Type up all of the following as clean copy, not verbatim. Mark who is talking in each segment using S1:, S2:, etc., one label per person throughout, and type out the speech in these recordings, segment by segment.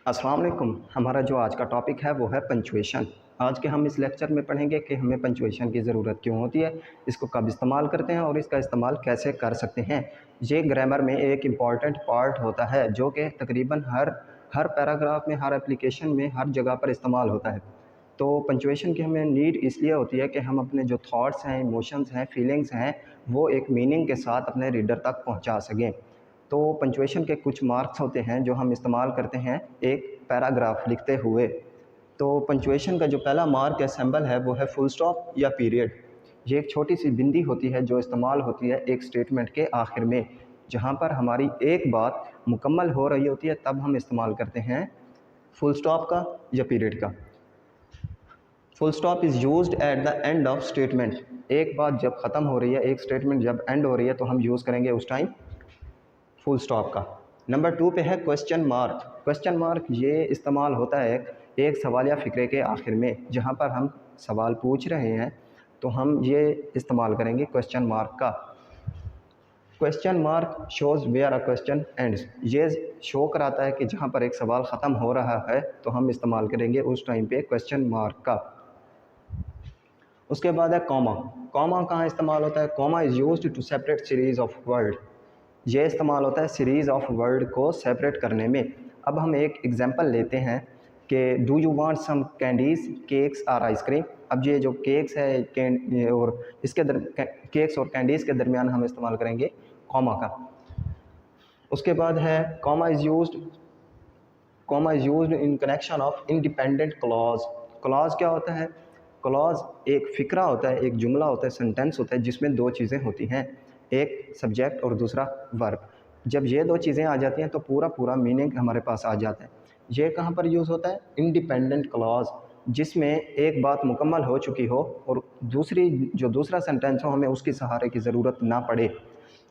S1: अस्सलाम वालेकुम। हमारा जो आज का टॉपिक है वो है पंचुएशन। आज के हम इस लेक्चर में पढ़ेंगे कि हमें पंचुएशन की ज़रूरत क्यों होती है, इसको कब इस्तेमाल करते हैं और इसका इस्तेमाल कैसे कर सकते हैं। ये ग्रामर में एक इम्पॉर्टेंट पार्ट होता है जो कि तकरीबन हर पैराग्राफ में, हर एप्लीकेशन में, हर जगह पर इस्तेमाल होता है। तो पंचुएशन की हमें नीड इसलिए होती है कि हम अपने जो थॉट्स हैं, इमोशंस हैं, फीलिंग्स हैं, वो एक मीनिंग के साथ अपने रीडर तक पहुँचा सकें। तो पंचुएशन के कुछ मार्क्स होते हैं जो हम इस्तेमाल करते हैं एक पैराग्राफ लिखते हुए। तो पंचुएशन का जो पहला मार्क या सिंबल है वो है फुल स्टॉप या पीरियड। ये एक छोटी सी बिंदी होती है जो इस्तेमाल होती है एक स्टेटमेंट के आखिर में, जहाँ पर हमारी एक बात मुकम्मल हो रही होती है, तब हम इस्तेमाल करते हैं फुल स्टॉप का या पीरियड का। Full stop is used at the end of statement. एक बात जब ख़त्म हो रही है, एक स्टेटमेंट जब एंड हो रही है, तो हम यूज़ करेंगे उस टाइम फुल स्टॉप का। नंबर 2 पे है क्वेश्चन मार्क। क्वेश्चन मार्क ये इस्तेमाल होता है एक सवाल या फ़िक्रे के आखिर में, जहाँ पर हम सवाल पूछ रहे हैं, तो हम ये इस्तेमाल करेंगे क्वेश्चन मार्क का। Question mark shows where a question ends. ये शो कराता है कि जहाँ पर एक सवाल ख़त्म हो रहा है, तो हम इस्तेमाल करेंगे उस टाइम पे क्वेश्चन मार्क का। उसके बाद है कॉमा। कॉमा कहाँ इस्तेमाल होता है? Comma is used to separate series of word. ये इस्तेमाल होता है सीरीज़ ऑफ वर्ड को सेपरेट करने में। अब हम एक एग्जांपल लेते हैं कि do you want some candies, cakes और आइसक्रीम। अब ये जो केक्स है और इसके केक्स और कैंडीज़ के दरमियान हम इस्तेमाल करेंगे कॉमा का। उसके बाद है comma is used in connection of independent clause. Clause क्या होता है? क्लॉज एक फ़िक्रा होता है, एक जुमला होता है, सेंटेंस होता है जिसमें दो चीज़ें होती हैं, एक सब्जेक्ट और दूसरा वर्ब। जब ये दो चीज़ें आ जाती हैं तो पूरा मीनिंग हमारे पास आ जाता है। ये कहाँ पर यूज़ होता है? इंडिपेंडेंट क्लॉज, जिसमें एक बात मुकम्मल हो चुकी हो और दूसरा सेंटेंस हो, हमें उसकी सहारे की ज़रूरत ना पड़े।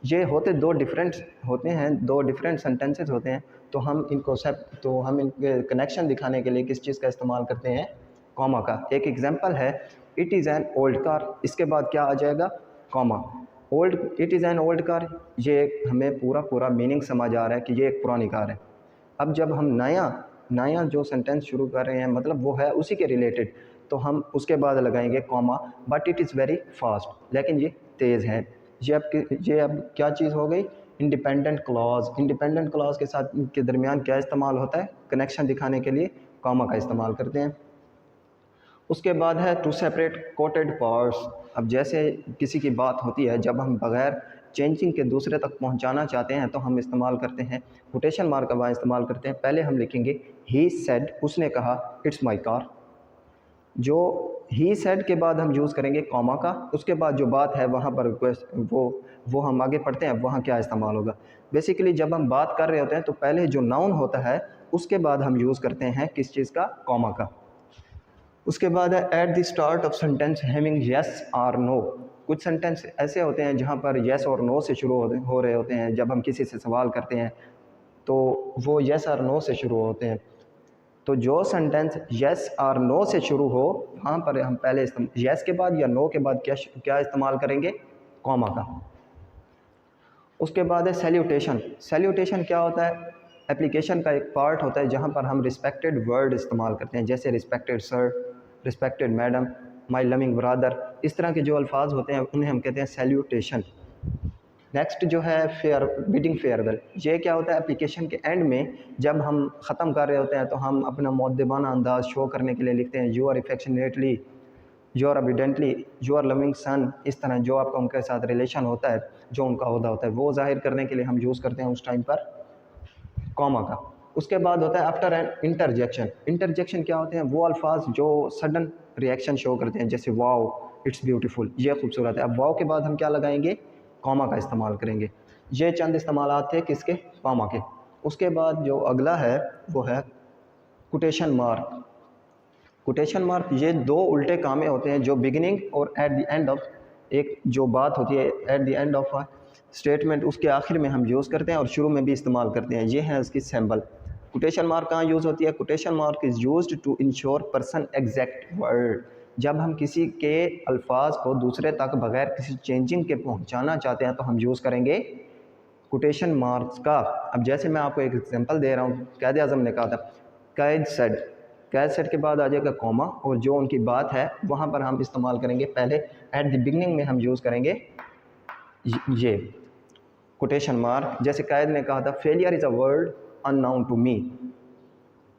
S1: ये दो डिफरेंट सेंटेंसेस होते हैं। तो हम इनके कनेक्शन दिखाने के लिए किस चीज़ का इस्तेमाल करते हैं? कॉमा का। एक एग्जांपल है it is an old car. इसके बाद क्या आ जाएगा? Comma. It is an old car, ये हमें पूरा मीनिंग समझ आ रहा है कि ये एक पुरानी कार है। अब जब हम नया जो सेंटेंस शुरू कर रहे हैं, मतलब वो है उसी के रिलेटेड, तो हम उसके बाद लगाएंगे comma. But it is very fast, लेकिन ये तेज़ है। ये अब क्या चीज़ हो गई? Independent clause. इंडिपेंडेंट क्लॉज के साथ के दरमियान क्या इस्तेमाल होता है? कनेक्शन दिखाने के लिए कॉमा का इस्तेमाल करते हैं। उसके बाद है टू सेपरेट कोटेड पार्ट्स। अब जैसे किसी की बात होती है, जब हम बग़ैर चेंजिंग के दूसरे तक पहुंचाना चाहते हैं, तो हम इस्तेमाल करते हैं कोटेशन मार्क का वहाँ इस्तेमाल करते हैं। पहले हम लिखेंगे ही सेड, उसने कहा, इट्स माई कार। जो ही सेड के बाद हम यूज़ करेंगे कॉमा का। उसके बाद जो बात है वहाँ पर वो हम आगे पढ़ते हैं, वहाँ क्या इस्तेमाल होगा। बेसिकली जब हम बात कर रहे होते हैं तो पहले जो नाउन होता है उसके बाद हम यूज़ करते हैं किस चीज़ का? कॉमा का। उसके बाद है at the start of sentence having yes और नो। कुछ सेंटेंस ऐसे होते हैं जहाँ पर येस और नो से शुरू हो रहे होते हैं। जब हम किसी से सवाल करते हैं तो वो येस और नो से शुरू होते हैं। तो जो सेंटेंस येस और नो से शुरू हो, वहाँ पर हम पहले येस के बाद या नो के बाद क्या इस्तेमाल करेंगे? कॉमा का। उसके बाद है सैल्यूटेशन। सैल्यूटेशन क्या होता है? एप्लीकेशन का एक पार्ट होता है जहाँ पर हम रिस्पेक्टेड वर्ड इस्तेमाल करते हैं, जैसे respected sir, respected madam, my loving brother. इस तरह के जो अल्फाज होते हैं उन्हें हम कहते हैं सैल्यूटेशन। नेक्स्ट जो है बिडिंग फेयरवेल। ये क्या होता है? एप्लीकेशन के एंड में जब हम ख़त्म कर रहे होते हैं तो हम अपना मुअद्दिबाना अंदाज़ शो करने के लिए लिखते हैं you are affectionately, you are obediently, you are loving son. इस तरह जो आपका उनके साथ रिलेशन होता है, जो उनका ओहदा होता है, वो ज़ाहिर करने के लिए हम यूज़ करते हैं उस टाइम पर कॉमा का। उसके बाद होता है आफ्टर एन इंटरजेक्शन। इंटरजेक्शन क्या होते हैं? वो अल्फाज जो सडन रिएक्शन शो करते हैं, जैसे वाओ, इट्स ब्यूटीफुल, ये खूबसूरत है। अब वाओ के बाद हम क्या लगाएंगे? कॉमा का इस्तेमाल करेंगे। ये चंद इस्तेमालात थे किसके? कॉमा के। उसके बाद जो अगला है वो है कोटेशन मार्क। कोटेशन मार्क ये दो उल्टे कामे होते हैं जो बिगिनिंग और एट द एंड ऑफ एक जो बात होती है, at the end of statement, उसके आखिर में हम यूज़ करते हैं और शुरू में भी इस्तेमाल करते हैं। ये है इसकी सिंबल। कोटेशन मार्क कहाँ यूज़ होती है? Quotation mark is used to ensure person exact word. जब हम किसी के अल्फाज को दूसरे तक बगैर किसी चेंजिंग के पहुँचाना चाहते हैं तो हम यूज़ करेंगे कोटेशन मार्क्स का। अब जैसे मैं आपको एक एग्जांपल दे रहा हूँ, कायद-ए-आज़म ने कहा था कैद सेड, कैद सेड के बाद आ जाएगा कॉमा, और जो उनकी बात है वहाँ पर हम इस्तेमाल करेंगे पहले एट द बिगनिंग में हम यूज़ करेंगे ये कोटेशन मार्क। जैसे कैद ने कहा था failure is a word unknown to me.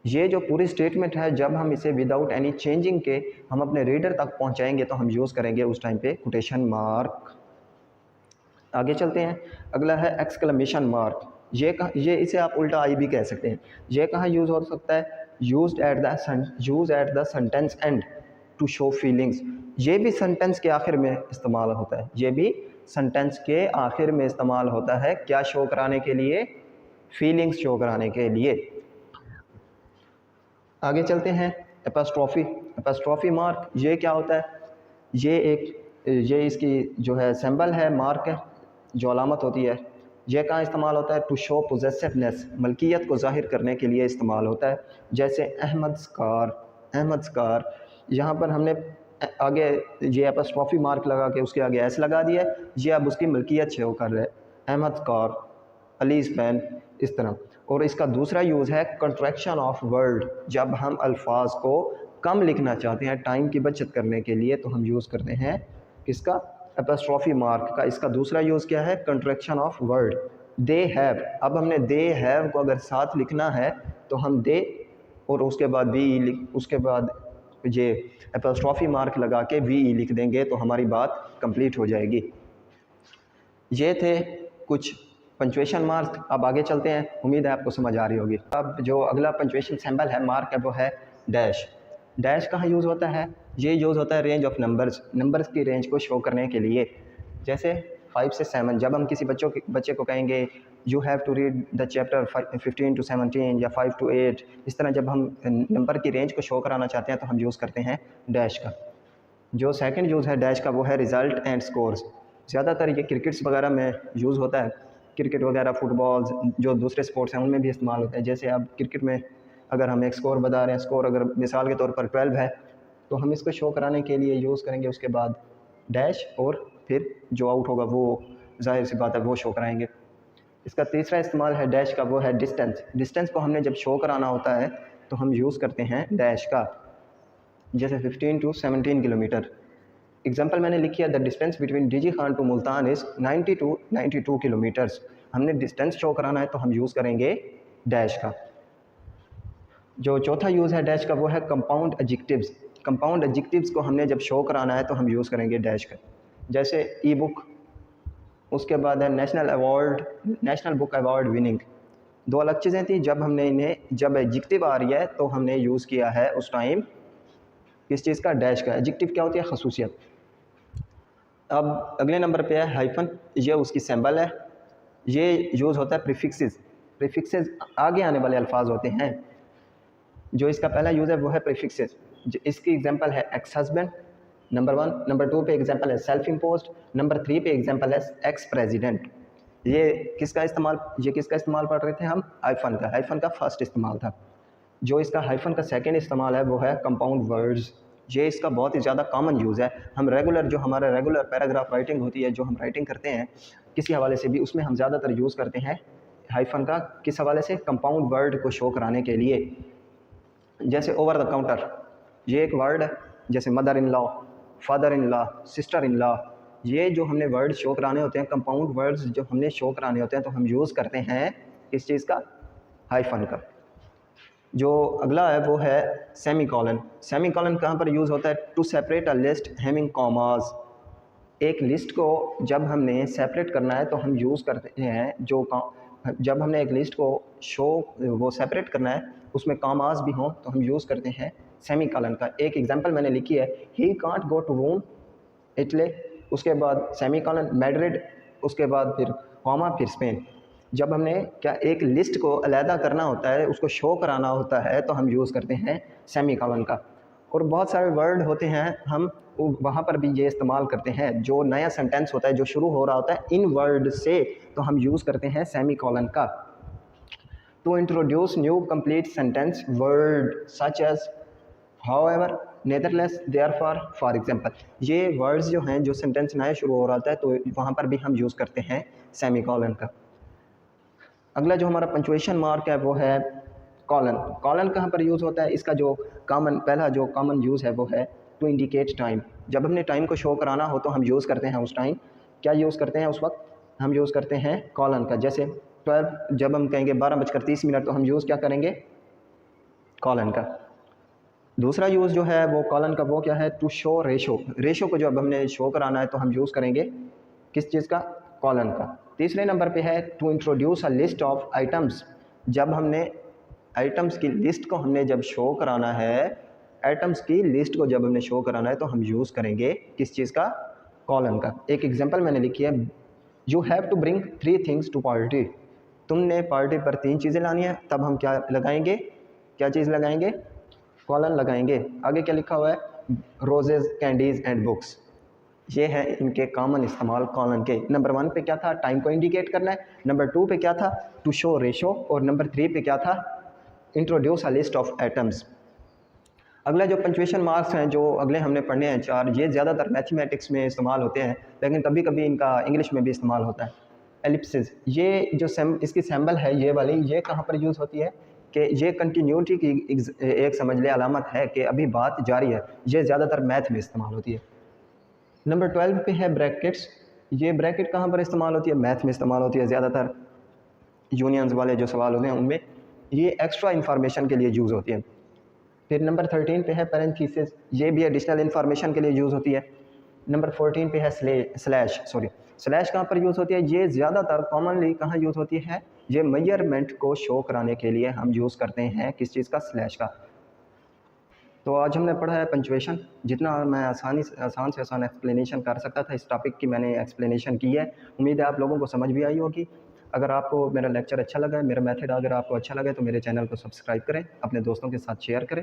S1: ये जो पूरी स्टेटमेंट है जब हम इसे विदाउट एनी चेंजिंग के हम अपने रीडर तक पहुंचाएंगे तो हम यूज़ करेंगे उस टाइम पे कोटेशन मार्क। आगे चलते हैं, अगला है एक्सक्लेमेशन मार्क। ये इसे आप उल्टा आई भी कह सकते हैं। ये कहाँ यूज़ हो सकता है? Use at the sentence end to show feelings. ये भी सेंटेंस के आखिर में इस्तेमाल होता है, ये भी सेंटेंस के आखिर में इस्तेमाल होता है। क्या शो कराने के लिए? फीलिंग्स शो कराने के लिए। आगे चलते हैं, एपस्ट्रॉफी। एपस्ट्रॉफी मार्क ये क्या होता है? ये इसकी जो है सिंबल है, मार्क है, जो अलामत होती है। यह कहाँ इस्तेमाल होता है? टू शो पोजेसिवनेस, मलकियत को जाहिर करने के लिए इस्तेमाल होता है। जैसे अहमद स्कार, यहाँ पर हमने आगे ये एपस्ट्रॉफी मार्क लगा के उसके आगे एस लगा दिया, ये अब उसकी मलकियत शो कर रहा है। अहमद स्कार, अलीज पेन, इस तरह। और इसका दूसरा यूज़ है कंट्रैक्शन ऑफ वर्ड। जब हम अल्फाज को कम लिखना चाहते हैं टाइम की बचत करने के लिए तो हम यूज़ करते हैं किसका? एपस्ट्रॉफी मार्क का। इसका दूसरा यूज़ क्या है? Contraction of word. They have, अब हमने दे हैव को अगर साथ लिखना है तो हम दे और उसके बाद वी, उसके बाद ये एपस्ट्रॉफी मार्क लगा के वी लिख देंगे तो हमारी बात कंप्लीट हो जाएगी। ये थे कुछ पंचुएशन मार्क। अब आगे चलते हैं, उम्मीद है आपको समझ आ रही होगी। अब जो अगला पंचुएशन सिंबल है, मार्क है, वो है डैश। डैश कहाँ यूज़ होता है? ये यूज़ होता है रेंज ऑफ नंबर्स की रेंज को शो करने के लिए। जैसे 5 से 7, जब हम किसी बच्चे को कहेंगे you have to read the chapter 15 to 17 या 5 to 8, इस तरह जब हम नंबर की रेंज को शो कराना चाहते हैं तो हम यूज़ करते हैं डैश का। जो सेकंड यूज़ है डैश का वो है रिज़ल्ट एंड स्कोर्स। ज़्यादातर ये क्रिकेट्स वगैरह में यूज़ होता है, क्रिकेट वगैरह, फुटबॉल्स, जो दूसरे स्पोर्ट्स हैं उनमें भी इस्तेमाल होता है। जैसे अब क्रिकेट में अगर हम एक स्कोर बता रहे हैं, स्कोर अगर मिसाल के तौर पर 12 है तो हम इसको शो कराने के लिए यूज़ करेंगे उसके बाद डैश, और फिर जो आउट होगा वो जाहिर सी बात है वो शो कराएंगे। इसका तीसरा इस्तेमाल है डैश का, वो है डिस्टेंस। डिस्टेंस को हमने जब शो कराना होता है तो हम यूज़ करते हैं डैश का। जैसे 15 to 17 किलोमीटर। एग्जाम्पल मैंने लिखी है, the distance between DG Khan to Multan is 90 to 92 kilometres. हमने डिस्टेंस शो कराना है तो हम यूज़ करेंगे डैश का। जो चौथा यूज़ है डैश का वो है कंपाउंड एडजेक्टिव्स। कंपाउंड एडजेक्टिव्स को हमने जब शो कराना है तो हम यूज़ करेंगे डैश का। जैसे ई बुक, उसके बाद है नेशनल बुक अवार्ड विनिंग। दो अलग चीज़ें थी। जब हमने इन्हें, जब एडजेक्टिव आ रही है तो हमने यूज़ किया है उस टाइम किस चीज़ का? डैश का। एडजेक्टिव क्या होती है? खसूसियत। अब अगले नंबर पे है हाइफन, ये उसकी सिंबल है। ये यूज़ होता है प्रीफिक्सेस आगे आने वाले अल्फाज होते हैं। जो इसका पहला यूज़ है वो है प्रीफिक्सेस। इसकी एग्जांपल है एक्स हस्बैंड, नंबर 1। नंबर 2 पे एग्जांपल है सेल्फ इम्पोज्ड। नंबर 3 पे एग्जांपल है एक्स प्रेसिडेंट। ये किसका इस्तेमाल पढ़ रहे थे हम? हाइफन का फर्स्ट इस्तेमाल था। जो इसका हाइफन का सेकंड इस्तेमाल है वो है कंपाउंड वर्ड्स। ये इसका बहुत ही ज़्यादा कॉमन यूज़ है। हम जो हमारा रेगुलर पैराग्राफ राइटिंग होती है, जो हम राइटिंग करते हैं किसी हवाले से भी, उसमें हम ज़्यादातर यूज़ करते हैं हाइफन का। किस हवाले से? कंपाउंड वर्ड को शो कराने के लिए। जैसे ओवर द काउंटर, ये एक वर्ड है। जैसे mother in law, father in law, sister in law, ये जो हमने वर्ड शो कराने होते हैं, कंपाउंड वर्ड्स जो हमने शो कराने होते हैं तो हम यूज़ करते हैं इस चीज़ का? हाइफन का। जो अगला है वो है सेमीकॉलन। सेमीकॉलन कहाँ पर यूज़ होता है? To separate a list having commas. एक लिस्ट को जब हमने सेपरेट करना है तो हम यूज़ करते हैं जब हमने एक लिस्ट को वो सेपरेट करना है उसमें कॉमास भी हों तो हम यूज़ करते हैं सेमीकॉलन का। एक एग्जांपल मैंने लिखी है, he can't go to Rome, Italy, उसके बाद सेमीकॉलन, मैड्रिड, उसके बाद फिर कॉमा, फिर स्पेन। जब हमने एक लिस्ट को अलहदा करना होता है, उसको शो कराना होता है तो हम यूज़ करते हैं सेमीकॉलन का। और बहुत सारे वर्ड होते हैं, हम वहाँ पर भी ये इस्तेमाल करते हैं। जो नया सेंटेंस होता है जो शुरू हो रहा होता है इन वर्ड से, तो हम यूज़ करते हैं सेमीकॉलन का। To introduce new complete sentence word such as however, nevertheless, therefore, for example. ये वर्ड्स जो हैं जो सेंटेंस नया शुरू हो रहा होता है तो वहाँ पर भी हम यूज़ करते हैं सेमीकॉलन का। अगला जो हमारा पंचुएशन मार्क है वो है कॉलन। कॉलन कहाँ पर यूज़ होता है? इसका जो पहला जो कॉमन यूज़ है वो है टू इंडिकेट टाइम। जब हमने टाइम को शो कराना हो तो हम यूज़ करते हैं उस टाइम, क्या यूज़ करते हैं उस वक्त? हम यूज़ करते हैं कॉलन का। जैसे 12, जब हम कहेंगे 12:30 तो हम यूज़ क्या करेंगे? कॉलन का। दूसरा यूज़ जो है वो कॉलन का वो क्या है? To show ratio. रेशो को जब हमने शो कराना है तो हम यूज़ करेंगे किस चीज़ का? कॉलन का। तीसरे नंबर पे है to introduce a list of items. जब हमने आइटम्स की लिस्ट को हमने जब शो कराना है, आइटम्स की लिस्ट को जब हमने शो कराना है तो हम यूज़ करेंगे किस चीज़ का? कॉलन का। एक एग्जांपल मैंने लिखी है, you have to bring 3 things to party. तुमने पार्टी पर 3 चीज़ें लानी है, तब हम क्या लगाएंगे? क्या चीज़ लगाएंगे? कॉलन लगाएंगे। आगे क्या लिखा हुआ है? Roses, candies and books. ये है इनके कॉमन इस्तेमाल कॉलन के। नंबर 1 पे क्या था? टाइम को इंडिकेट करना है। नंबर 2 पे क्या था? To show ratio. और नंबर 3 पे क्या था? Introduce a list of items. अगला जो पंक्चुएशन मार्क्स हैं जो अगले हमने पढ़ने हैं 4, ये ज़्यादातर मैथमेटिक्स में इस्तेमाल होते हैं, लेकिन कभी कभी इनका इंग्लिश में भी इस्तेमाल होता है। एलिप्सिस, ये जो इसकी सैम्बल है ये वाली, ये कहाँ पर यूज़ होती है? कि ये कंटिन्यूटी की एक समझ ले अलामत है कि अभी बात जारी है। ये ज़्यादातर मैथ में इस्तेमाल होती है। नंबर 12 पे है ब्रैकेट्स। ये ब्रैकेट कहाँ पर इस्तेमाल होती है? मैथ में इस्तेमाल होती है ज़्यादातर। यूनियंस वाले जो सवाल होते हैं उनमें ये एक्स्ट्रा इन्फॉर्मेशन के लिए यूज़ होती है। फिर नंबर 13 पे है पैरेंथेसिस, ये भी एडिशनल इन्फॉर्मेशन के लिए यूज़ होती है। नंबर 14 पे है स्लैश। स्लैश कहाँ पर यूज़ होती है? ये ज़्यादातर कॉमनली कहाँ यूज़ होती है? ये मेजरमेंट को शो कराने के लिए हम यूज़ करते हैं किस चीज़ का? स्लैश का। तो आज हमने पढ़ा है पंक्चुएशन। जितना मैं आसान से आसान एक्सप्लेनेशन कर सकता था इस टॉपिक की मैंने एक्सप्लेनेशन की है। उम्मीद है आप लोगों को समझ भी आई होगी। अगर आपको मेरा लेक्चर अच्छा लगा, मेरा मेथड अगर आपको अच्छा लगे तो मेरे चैनल को सब्सक्राइब करें, अपने दोस्तों के साथ शेयर करें।